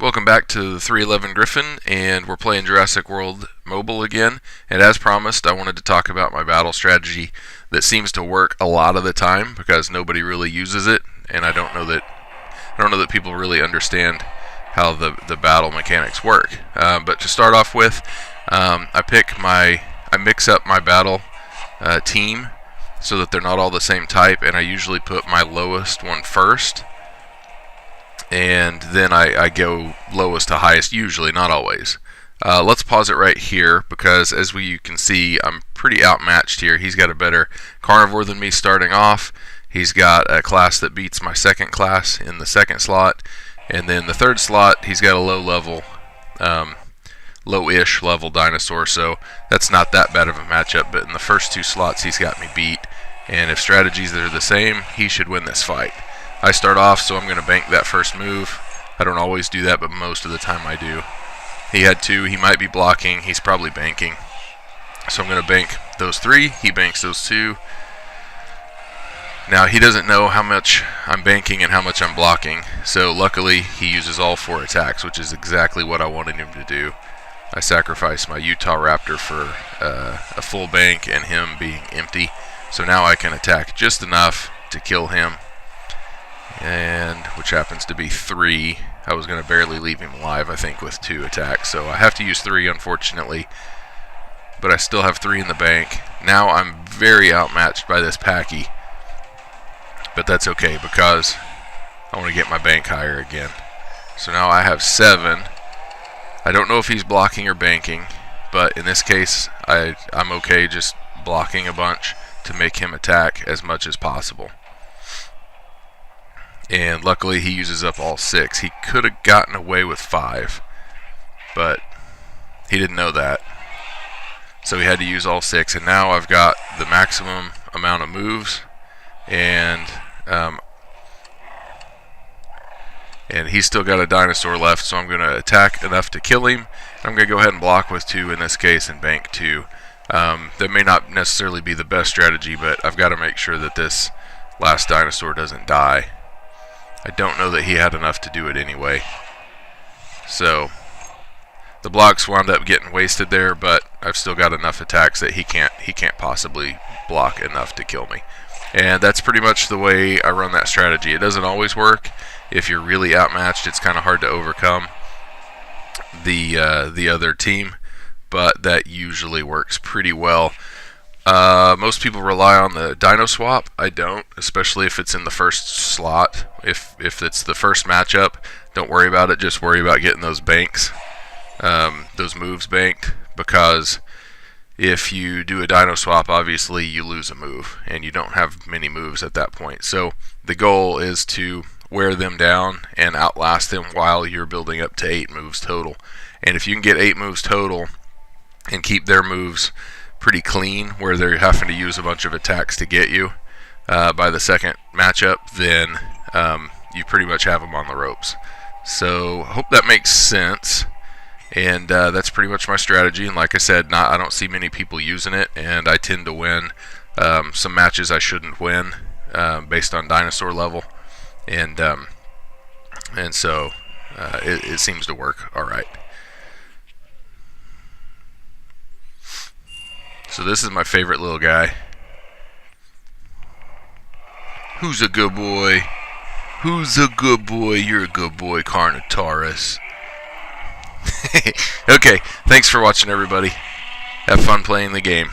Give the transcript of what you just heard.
Welcome back to the 311 Griffin, and we're playing Jurassic World Mobile again. And as promised, I wanted to talk about my battle strategy that seems to work a lot of the time because nobody really uses it, and I don't know that people really understand how the battle mechanics work. But to start off with, I mix up my battle team so that they're not all the same type, and I usually put my lowest one first. And then I go lowest to highest, usually, not always. Let's pause it right here because as you can see, I'm pretty outmatched here. He's got a better carnivore than me starting off. He's got a class that beats my second class in the second slot. And then the third slot, he's got a low-ish level dinosaur, so that's not that bad of a matchup. But in the first two slots, he's got me beat. And if strategies are the same, he should win this fight. I start off, so I'm going to bank that first move. I don't always do that, but most of the time I do. He had two. He might be blocking. He's probably banking. So I'm going to bank those three. He banks those two. Now, he doesn't know how much I'm banking and how much I'm blocking. So luckily, he uses all four attacks, which is exactly what I wanted him to do. I sacrificed my Utah Raptor for a full bank and him being empty. So now I can attack just enough to kill him. And which happens to be 3. I was going to barely leave him alive, I think, with 2 attacks. So I have to use 3, unfortunately. But I still have 3 in the bank. Now I'm very outmatched by this Packy. But that's okay because I want to get my bank higher again. So now I have 7. I don't know if he's blocking or banking. But in this case, I'm okay just blocking a bunch to make him attack as much as possible. And luckily he uses up all 6. He could have gotten away with 5, but he didn't know that. So he had to use all 6, and now I've got the maximum amount of moves, and he's still got a dinosaur left, so I'm going to attack enough to kill him. I'm going to go ahead and block with 2 in this case and bank 2. That may not necessarily be the best strategy, but I've got to make sure that this last dinosaur doesn't die. I don't know that he had enough to do it anyway. So the blocks wound up getting wasted there, but I've still got enough attacks that he can't possibly block enough to kill me. And that's pretty much the way I run that strategy. It doesn't always work. If you're really outmatched, it's kind of hard to overcome the other team, but that usually works pretty well. Most people rely on the Dino Swap. I don't, especially if it's in the first slot. If it's the first matchup, don't worry about it. Just worry about getting those banks, those moves banked, because if you do a Dino Swap, obviously you lose a move, and you don't have many moves at that point. So the goal is to wear them down and outlast them while you're building up to 8 moves total. And if you can get 8 moves total and keep their moves pretty clean, where they're having to use a bunch of attacks to get you by the second matchup, then you pretty much have them on the ropes. So I hope that makes sense, and that's pretty much my strategy. And like I said, I don't see many people using it, and I tend to win some matches I shouldn't win based on dinosaur level, and so it seems to work all right. So this is my favorite little guy. Who's a good boy? Who's a good boy? You're a good boy, Carnotaurus. Okay, thanks for watching, everybody. Have fun playing the game.